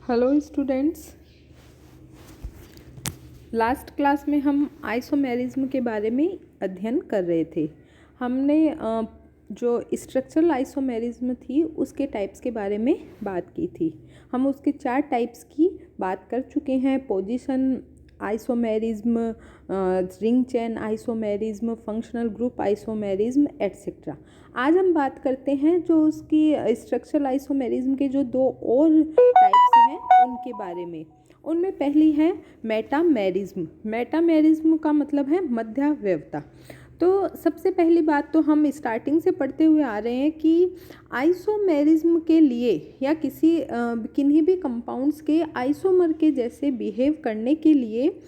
Hello students. Last class में हम isomerism के बारे में अध्ययन कर रहे थे। हमने जो स्ट्रक्चरल आइसोमेरिज्म थी उसके टाइप्स के बारे में बात की थी। हम उसके 4 टाइप्स की बात कर चुके हैं। Position isomerism, ring chain isomerism, functional group isomerism etcetera. आज हम बात करते हैं जो उसकी स्ट्रक्चरल आइसोमेरिज्म के जो 2 और टाइप्स हैं उनके बारे में। उनमें पहली है मेटामेरिज्म। मेटामेरिज्म का मतलब है मध्यावयवता। तो सबसे पहली बात तो हम स्टार्टिंग से पढ़ते हुए आ रहे हैं कि आइसोमेरिज्म के लिए या किन्हीं भी कंपाउंड्स के आइसोमर के जैसे बिहेव करने के लिए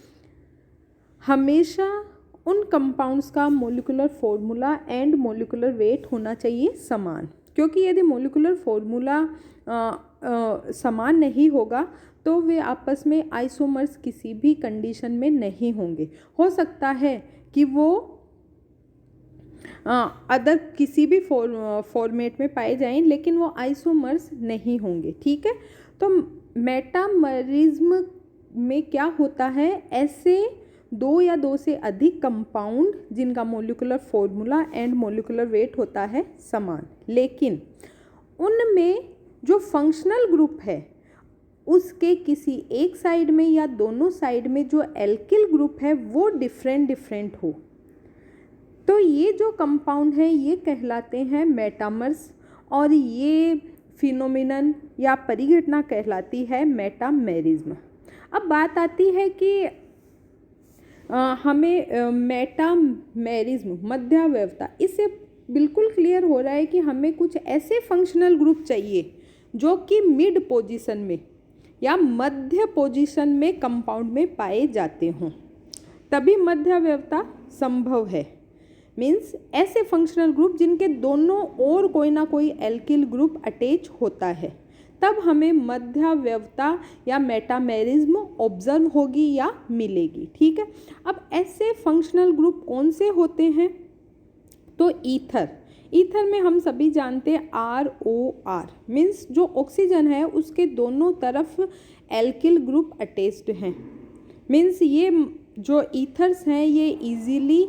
हमेशा उन कंपाउंड्स का molecular formula and molecular weight होना चाहिए समान। क्योंकि यदि मोलिकुलर फॉर्मूला समान नहीं होगा तो वे आपस में आइसोमर्स किसी भी कंडीशन में नहीं होंगे। हो सकता है कि वो अदर किसी भी फॉर्मेट में पाए जाएं लेकिन वो आइसोमर्स नहीं होंगे। ठीक है, तो मेटामेरिज्म में क्या होता है, ऐसे 2 या 2 से अधिक कंपाउंड जिनका molecular formula and molecular weight होता है समान, लेकिन उनमें जो फंक्शनल ग्रुप है उसके किसी एक साइड में या दोनों साइड में जो एल्किल ग्रुप है वो डिफरेंट हो, तो ये जो कंपाउंड है ये कहलाते हैं मेटामर्स और ये फिनोमिनन या परिघटना कहलाती है मेटामेरिज्म। अब बात आती है कि हमें मेटामेरिज्म मध्यावयवता, इससे बिल्कुल क्लियर हो रहा है कि हमें कुछ ऐसे फंक्शनल ग्रुप चाहिए जो कि मिड पोजीशन में या मध्य पोजीशन में कंपाउंड में पाए जाते हों, तभी मध्यावयवता संभव है। मीन्स ऐसे फंक्शनल ग्रुप जिनके दोनों ओर कोई ना कोई एल्किल ग्रुप अटैच होता है, तब हमें मध्यावयवता या मेटामेरिज्म ऑब्जर्व होगी या मिलेगी। ठीक है, अब ऐसे फंक्शनल ग्रुप कौन से होते हैं, तो ईथर में हम सभी जानते हैं ROR मीन्स जो ऑक्सीजन है उसके दोनों तरफ एल्किल ग्रुप अटैच्ड हैं। मीन्स ये जो ईथर्स हैं ये इजीली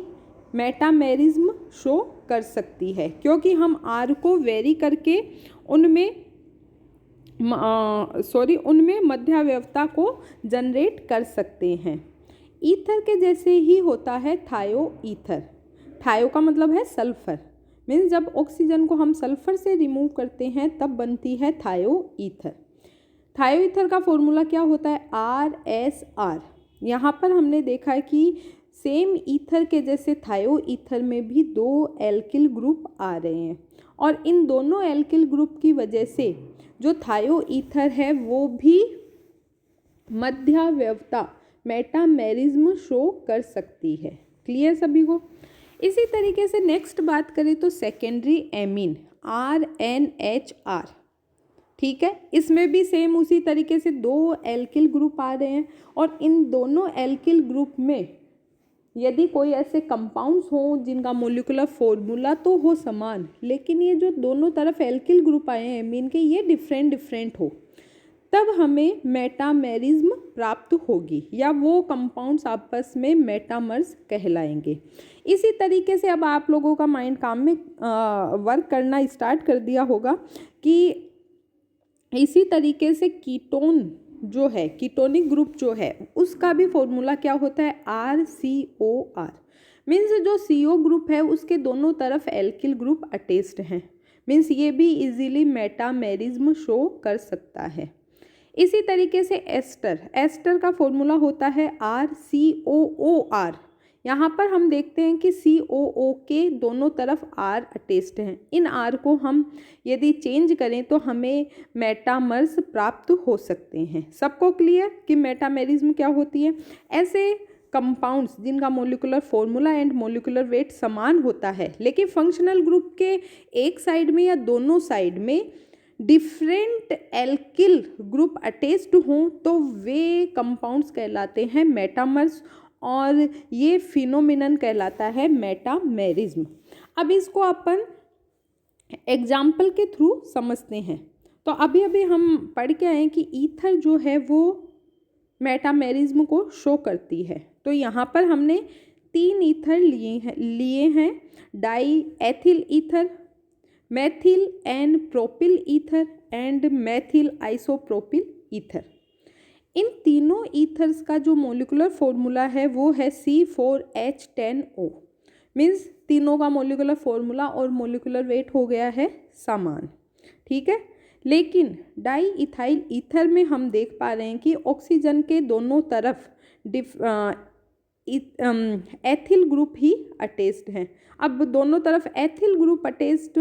मेटामेरिज्म शो कर सकती है, क्योंकि हम R को वेरी करके उनमें मध्यावयवता को जनरेट कर सकते हैं। ईथर के जैसे ही होता है थायो ईथर। थायो का मतलब है सल्फर, मीन्स जब ऑक्सीजन को हम सल्फर से रिमूव करते हैं तब बनती है थायो ईथर। थायो ईथर का फॉर्मूला क्या होता है, RSR। यहाँ पर हमने देखा है कि सेम ईथर के जैसे थायो ईथर में भी 2 एल्किल ग्रुप आ रहे हैं और इन दोनों एल्किल ग्रुप की वजह से जो थायो ईथर है वो भी मध्यावयवता मेटामेरिज्म शो कर सकती है। क्लियर सभी को। इसी तरीके से नेक्स्ट बात करें तो सेकेंडरी एमीन RNHR। ठीक है, इसमें भी सेम उसी तरीके से 2 एल्किल ग्रुप आ रहे हैं और इन दोनों एल्किल ग्रुप में यदि कोई ऐसे कंपाउंड्स हों जिनका मोलिकुलर फॉर्मूला तो हो समान, लेकिन ये जो दोनों तरफ एल्किल ग्रुप आए हैं एमीन के ये डिफरेंट हो, तब हमें मेटामेरिज्म प्राप्त होगी या वो कंपाउंड्स आपस में मेटामर्स कहलाएंगे। इसी तरीके से अब आप लोगों का माइंड काम में वर्क करना स्टार्ट कर दिया होगा कि इसी तरीके से कीटोन जो है, कीटोनिक ग्रुप जो है उसका भी फॉर्मूला क्या होता है, RCOR। मीन्स जो CO ग्रुप है उसके दोनों तरफ एल्किल ग्रुप अटैच्ड हैं, मीन्स ये भी इजीली मेटामेरिज्म शो कर सकता है। इसी तरीके से एस्टर का फॉर्मूला होता है RCOOR। यहाँ पर हम देखते हैं कि COO के दोनों तरफ R अटैच्ड हैं। इन R को हम यदि चेंज करें तो हमें मेटामर्स प्राप्त हो सकते हैं। सबको क्लियर कि मेटामेरिज्म क्या होती है। ऐसे कंपाउंड्स जिनका molecular formula and molecular weight समान होता है लेकिन फंक्शनल ग्रुप के एक साइड में या दोनों साइड में डिफरेंट एल्किल ग्रुप अटैच्ड हों तो वे कंपाउंड्स कहलाते हैं मेटामर्स और ये फिनोमिनन कहलाता है मेटामेरिज्म। अब इसको अपन एग्जाम्पल के थ्रू समझते हैं। तो अभी अभी हम पढ़ के आए कि ईथर जो है वो मेटामेरिज्म को शो करती है। तो यहाँ पर हमने 3 ईथर लिए हैं di ethyl ether, methyl and propyl ether and methyl isopropyl ether. इन तीनों ईथर्स का जो मोलिकुलर फॉर्मूला है वो है C4H10O। मीन्स तीनों का मोलिकुलर फॉर्मूला और मोलिकुलर वेट हो गया है समान, ठीक है। लेकिन डाई इथाइल ईथर में हम देख पा रहे हैं कि ऑक्सीजन के दोनों तरफ एथिल ग्रुप ही अटैच्ड हैं। अब दोनों तरफ एथिल ग्रुप अटैच्ड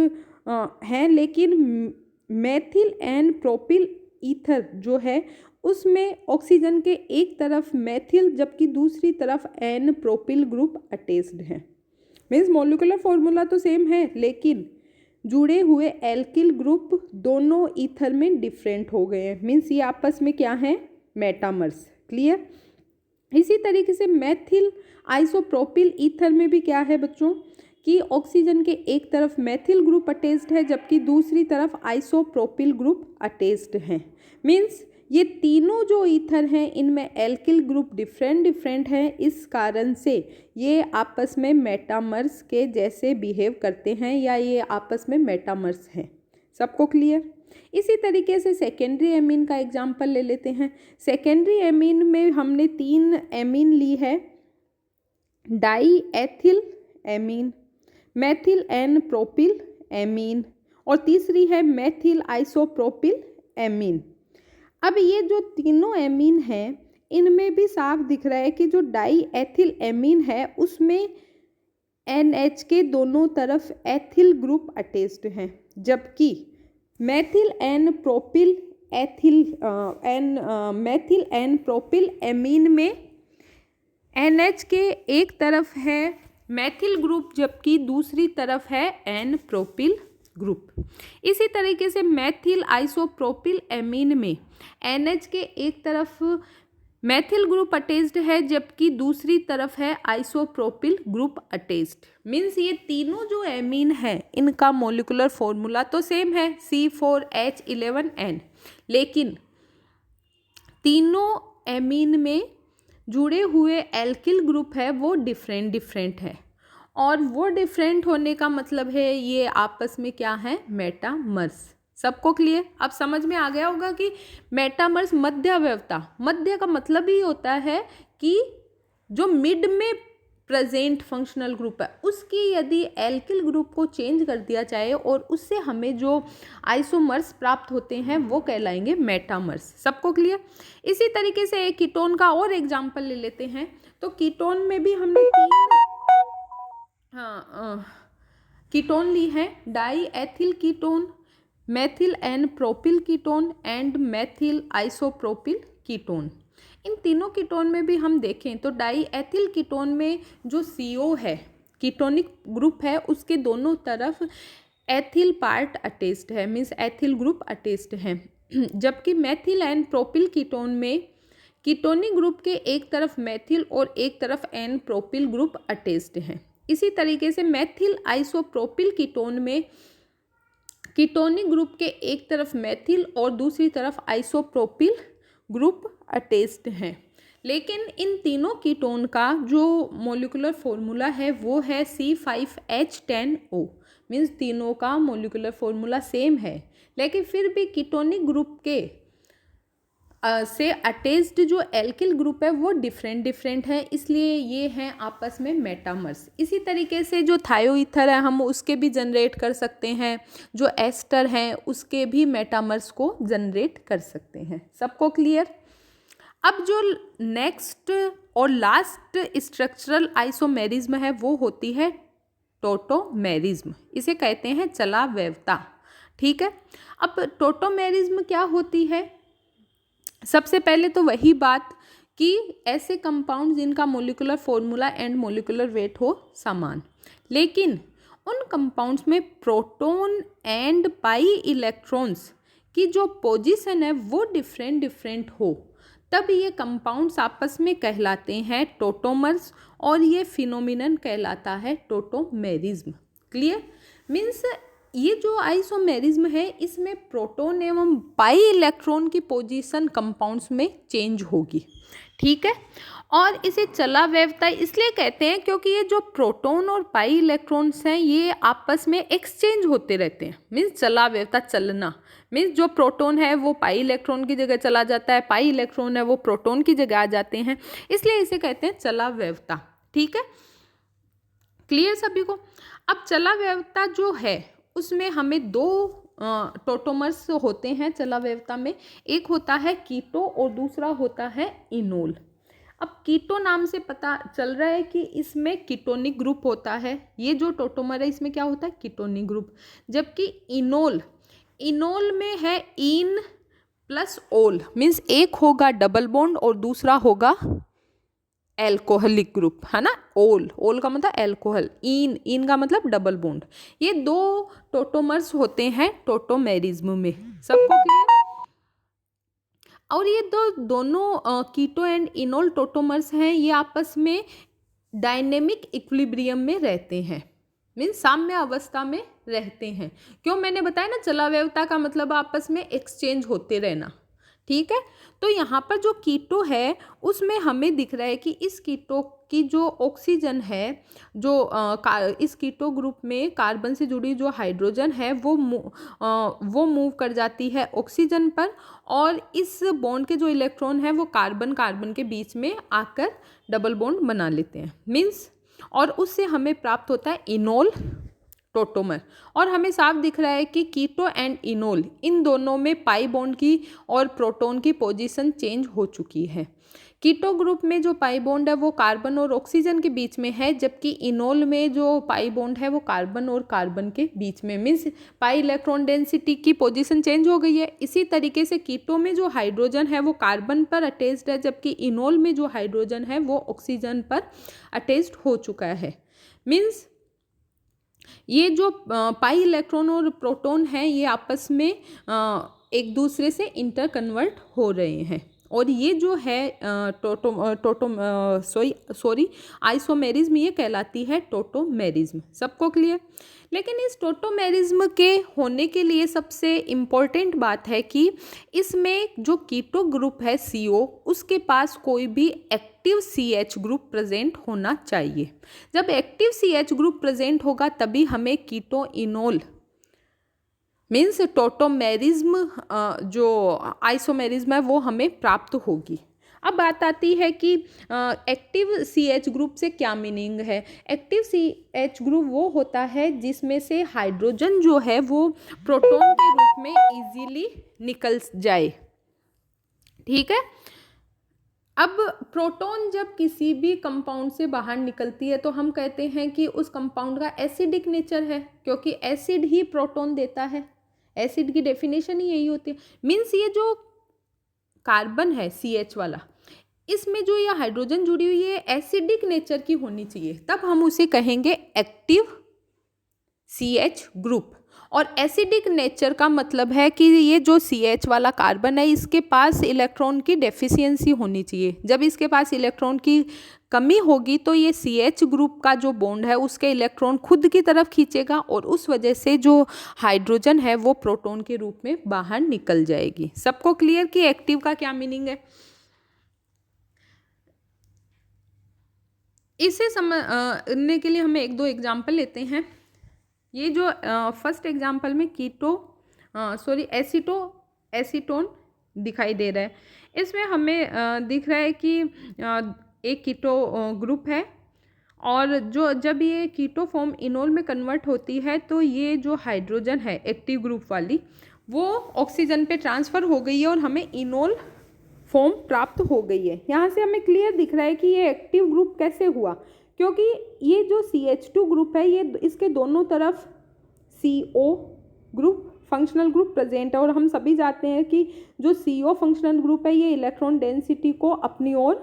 हैं, लेकिन मेथिल एंड प्रोपिल ईथर जो है उसमें ऑक्सीजन के एक तरफ मेथिल जबकि दूसरी तरफ एन प्रोपिल ग्रुप अटैच्ड है। मीन्स मोलिकुलर फॉर्मूला तो सेम है, लेकिन जुड़े हुए एल्किल ग्रुप दोनों ईथर में डिफरेंट हो गए हैं। मीन्स ये आपस में क्या है, मेटामर्स। क्लियर। इसी तरीके से मेथिल आइसोप्रोपिल ईथर में भी क्या है बच्चों कि ऑक्सीजन के एक तरफ मेथिल ग्रुप अटैच्ड है जबकि दूसरी तरफ आइसोप्रोपिल ग्रुप अटैच्ड है। मीन्स ये तीनों जो ईथर हैं इनमें एल्किल ग्रुप डिफरेंट हैं, इस कारण से ये आपस में मेटामर्स के जैसे बिहेव करते हैं या ये आपस में मेटामर्स हैं। सबको क्लियर। इसी तरीके से सेकेंडरी एमीन का एग्जाम्पल ले लेते हैं। सेकेंडरी एमीन में हमने 3 एमीन ली है, di ethyl amine, methyl N propyl amine और तीसरी है मेथिल आइसोप्रोपिल एमीन। अब ये जो तीनों एमीन हैं इनमें भी साफ दिख रहा है कि जो डाई एथिल एमीन है उसमें NH के दोनों तरफ एथिल ग्रुप अटैच्ड हैं, जबकि मेथिल एन प्रोपिल एमीन में NH के एक तरफ है मेथिल ग्रुप जबकि दूसरी तरफ है एन प्रोपिल ग्रुप। इसी तरीके से मेथिल आइसोप्रोपिल एमीन में NH के एक तरफ मेथिल ग्रुप अटैच्ड है जबकि दूसरी तरफ है आइसोप्रोपिल ग्रुप अटैच्ड। मीन्स ये तीनों जो एमीन है इनका मोलिकुलर फॉर्मूला तो सेम है C4H11N, लेकिन तीनों एमीन में जुड़े हुए एल्किल ग्रुप है वो डिफरेंट है, और वो डिफरेंट होने का मतलब है ये आपस में क्या है, मेटामर्स। सबको क्लियर। अब समझ में आ गया होगा कि मेटामर्स मध्यावयवता, मध्य का मतलब ही होता है कि जो मिड में प्रेजेंट फंक्शनल ग्रुप है उसकी यदि एल्किल ग्रुप को चेंज कर दिया जाए और उससे हमें जो आइसोमर्स प्राप्त होते हैं वो कहलाएंगे मेटामर्स। सबको क्लियर। इसी तरीके से एक कीटोन का और एग्जाम्पल ले लेते हैं। तो कीटोन में भी हमने 3 कीटोन ली है, di ethyl ketone, methyl N propyl ketone and methyl isopropyl ketone. इन तीनों कीटोन में भी हम देखें तो डाई एथिल कीटोन में जो CO है, कीटोनिक ग्रुप है, उसके दोनों तरफ एथिल पार्ट अटैच्ड है, मीन्स एथिल ग्रुप अटैच्ड है, जबकि मेथिल एन प्रोपिल कीटोन में कीटोनिक ग्रुप के एक तरफ मेथिल और एक तरफ एन प्रोपिल ग्रुप अटैच्ड है। इसी तरीके से मेथिल आइसोप्रोपिल कीटोन में कीटोनिक ग्रुप के एक तरफ मेथिल और दूसरी तरफ आइसोप्रोपिल ग्रुप अटैच्ड हैं। लेकिन इन तीनों कीटोन का जो मोलिकुलर फॉर्मूला है वो है C5H10O। मीन्स तीनों का मोलिकुलर फॉर्मूला सेम है, लेकिन फिर भी कीटोनिक ग्रुप के से अटैच्ड जो एल्किल ग्रुप है वो डिफरेंट है, इसलिए ये हैं आपस में मेटामर्स। इसी तरीके से जो थायोईथर है हम उसके भी जनरेट कर सकते हैं, जो एस्टर हैं उसके भी मेटामर्स को जनरेट कर सकते हैं। सबको क्लियर। अब जो नेक्स्ट और लास्ट स्ट्रक्चरल आइसोमेरिज्म है वो होती है टोटोमेरिज्म। इसे कहते हैं चलावयवता। ठीक है। अब टोटोमेरिज्म क्या होती है? सबसे पहले तो वही बात कि ऐसे कंपाउंड जिनका molecular formula and molecular weight हो समान, लेकिन उन कंपाउंड्स में प्रोटॉन एंड पाई इलेक्ट्रॉन्स की जो पोजीशन है वो डिफरेंट हो, तब ये कंपाउंड्स आपस में कहलाते हैं टोटोमर्स, और ये फिनोमिनन कहलाता है टोटोमेरिज्म। क्लियर। मीन्स ये जो आइसोमेरिज्म है इसमें प्रोटॉन एवं पाई इलेक्ट्रॉन की पोजीशन कंपाउंड्स में चेंज होगी, ठीक है। और इसे चला व्यवता इसलिए कहते हैं क्योंकि ये जो प्रोटॉन और पाई इलेक्ट्रॉन्स हैं ये आपस में एक्सचेंज होते रहते हैं। मीन्स चला व्यवता, चलना मीन्स जो प्रोटॉन है वो पाई इलेक्ट्रॉन की जगह चला जाता है, पाई इलेक्ट्रॉन है वो प्रोटॉन की जगह आ जाते हैं, इसलिए इसे कहते हैं चला व्यवता, ठीक है। क्लियर सभी को। अब चला व्यवता जो है उसमें हमें दो टोटोमर्स होते हैं चला व्यवता में, एक होता है कीटो और दूसरा होता है इनोल। अब कीटो नाम से पता चल रहा है कि इसमें कीटोनिक ग्रुप होता है, ये जो टोटोमर है इसमें क्या होता है कीटोनिक ग्रुप, जबकि इनोल में है इन प्लस ओल, मीन्स एक होगा डबल बॉन्ड और दूसरा होगा एल्कोहलिक ग्रुप, है ना। ओल का मतलब एल्कोहल, इन का मतलब डबल बॉन्ड। ये दो टोटोमर्स होते हैं टोटोमेरिज्म में, सबको क्लियर। और ये दोनों कीटो एंड इनोल टोटोमर्स हैं, ये आपस में डायनेमिक इक्विलिब्रियम में रहते हैं, मीन्स साम्य अवस्था में रहते हैं। क्यों, मैंने बताया ना चला व्यवता का मतलब आपस में एक्सचेंज होते रहना, ठीक है। तो यहाँ पर जो कीटो है उसमें हमें दिख रहा है कि इस कीटो की जो ऑक्सीजन है, जो इस कीटो ग्रुप में कार्बन से जुड़ी जो हाइड्रोजन है वो मूव कर जाती है ऑक्सीजन पर, और इस बॉन्ड के जो इलेक्ट्रॉन है वो कार्बन के बीच में आकर डबल बॉन्ड बना लेते हैं, मीन्स, और उससे हमें प्राप्त होता है इनोल टोटोमर। और हमें साफ दिख रहा है कि कीटो एंड इनोल इन दोनों में पाई बॉन्ड की और प्रोटॉन की पोजीशन चेंज हो चुकी है। कीटो ग्रुप में जो पाई बॉन्ड है वो कार्बन और ऑक्सीजन के बीच में है, जबकि इनोल में जो पाई बॉन्ड है वो कार्बन और कार्बन के बीच में, मीन्स पाई इलेक्ट्रॉन डेंसिटी की पोजीशन चेंज हो गई है। इसी तरीके से कीटो में जो हाइड्रोजन है वो कार्बन पर अटैच्ड है, जबकि इनोल में जो हाइड्रोजन है वो ऑक्सीजन पर अटैच्ड हो चुका है। मीन्स ये जो पाई इलेक्ट्रॉन और प्रोटॉन हैं ये आपस में एक दूसरे से इंटर कन्वर्ट हो रहे हैं, और ये जो है आइसोमेरिज्म ये कहलाती है टोटोमेरिज्म। सबको क्लियर। लेकिन इस टोटोमेरिज्म के होने के लिए सबसे इम्पोर्टेंट बात है कि इसमें जो कीटो ग्रुप है CO उसके पास कोई भी एक्टिव CH ग्रुप प्रेजेंट होना चाहिए। जब एक्टिव CH ग्रुप प्रेजेंट होगा तभी हमें कीटो इनोल मीन्स टोटोमेरिज्म जो आइसोमेरिज्म है वो हमें प्राप्त होगी। अब बात आती है कि एक्टिव CH ग्रुप से क्या मीनिंग है। एक्टिव CH ग्रुप वो होता है जिसमें से हाइड्रोजन जो है वो प्रोटॉन के रूप में इजीली निकल जाए, ठीक है। अब प्रोटॉन जब किसी भी कंपाउंड से बाहर निकलती है तो हम कहते हैं कि उस कंपाउंड का एसिडिक नेचर है, क्योंकि एसिड ही प्रोटॉन देता है। एसिड की डेफिनेशन ही यही होती है। मीन्स ये जो कार्बन है CH वाला, इसमें जो ये हाइड्रोजन जुड़ी हुई है एसिडिक नेचर की होनी चाहिए, तब हम उसे कहेंगे एक्टिव CH ग्रुप। और एसिडिक नेचर का मतलब है कि ये जो CH वाला कार्बन है इसके पास इलेक्ट्रॉन की डेफिशिएंसी होनी चाहिए। जब इसके पास इलेक्ट्रॉन की कमी होगी तो ये CH ग्रुप का जो बॉन्ड है उसके इलेक्ट्रॉन खुद की तरफ खींचेगा, और उस वजह से जो हाइड्रोजन है वो प्रोटॉन के रूप में बाहर निकल जाएगी। सबको क्लियर कि एक्टिव का क्या मीनिंग है। इसे समझने के लिए हमें एक दो एग्जाम्पल लेते हैं। ये जो फर्स्ट एग्जाम्पल में एसीटोन दिखाई दे रहा है, इसमें हमें दिख रहा है कि एक कीटो ग्रुप है, और जब ये कीटो फॉर्म इनोल में कन्वर्ट होती है तो ये जो हाइड्रोजन है एक्टिव ग्रुप वाली वो ऑक्सीजन पे ट्रांसफ़र हो गई है और हमें इनोल फॉर्म प्राप्त हो गई है। यहाँ से हमें क्लियर दिख रहा है कि ये एक्टिव ग्रुप कैसे हुआ, क्योंकि ये जो CH2 ग्रुप है ये इसके दोनों तरफ CO group functional group present है, और हम सभी जानते हैं कि जो CO फंक्शनल ग्रुप है ये इलेक्ट्रॉन डेंसिटी को अपनी ओर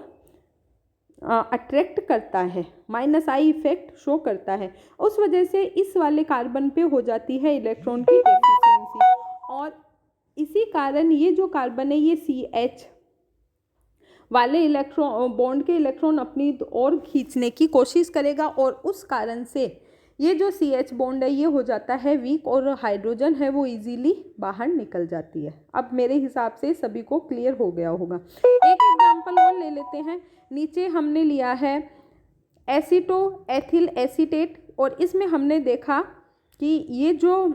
अट्रैक्ट करता है, -I इफेक्ट शो करता है। उस वजह से इस वाले कार्बन पे हो जाती है इलेक्ट्रॉन की डेफिशिएंसी, और इसी कारण ये जो कार्बन है ये CH वाले इलेक्ट्रॉन बॉन्ड के इलेक्ट्रॉन अपनी ओर खींचने की कोशिश करेगा, और उस कारण से ये जो CH बॉन्ड है ये हो जाता है वीक और हाइड्रोजन है वो इजीली बाहर निकल जाती है। अब मेरे हिसाब से सभी को क्लियर हो गया होगा। एक एग्जांपल और ले लेते हैं। नीचे हमने लिया है एसीटो एथिल एसीटेट और इसमें हमने देखा कि ये जो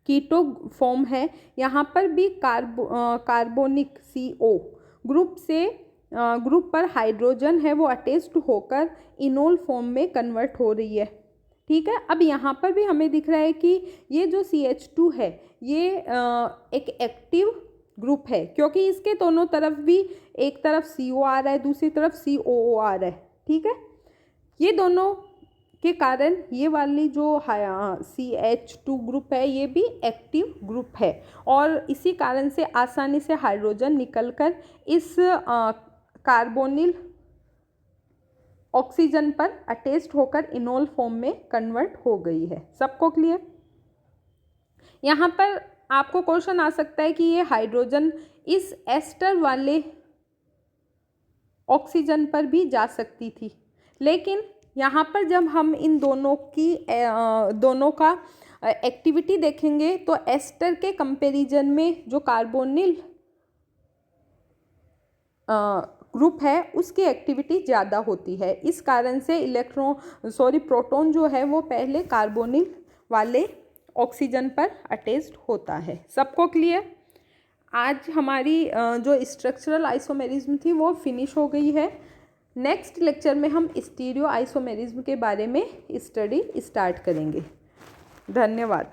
कीटो फॉर्म है यहाँ पर भी कार्बोनिक CO ग्रुप पर हाइड्रोजन है वो अटैच्ड होकर इनोल फॉर्म में कन्वर्ट हो रही है। ठीक है, अब यहाँ पर भी हमें दिख रहा है कि ये जो CH2 है ये एक एक्टिव ग्रुप है, क्योंकि इसके दोनों तरफ भी एक तरफ CO आ रहा है, दूसरी तरफ COO आ रहा है। ठीक है, ये दोनों के कारण ये वाली जो CH2 ग्रुप है ये भी एक्टिव ग्रुप है और इसी कारण से आसानी से हाइड्रोजन निकलकर इस कार्बोनिल ऑक्सीजन पर अटैच्ड होकर इनोल फॉर्म में कन्वर्ट हो गई है। सबको क्लियर? यहाँ पर आपको क्वेश्चन आ सकता है कि ये हाइड्रोजन इस एस्टर वाले ऑक्सीजन पर भी जा सकती थी, लेकिन यहाँ पर जब हम इन दोनों का एक्टिविटी देखेंगे तो एस्टर के कंपैरिजन में जो कार्बोनिल ग्रुप है उसकी एक्टिविटी ज़्यादा होती है। इस कारण से प्रोटॉन जो है वो पहले कार्बोनिल वाले ऑक्सीजन पर अटैच्ड होता है। सबको क्लियर? आज हमारी जो स्ट्रक्चरल आइसोमेरिज्म थी वो फिनिश हो गई है। नेक्स्ट लेक्चर में हम स्टीरियो आइसोमेरिज्म के बारे में स्टडी स्टार्ट करेंगे। धन्यवाद।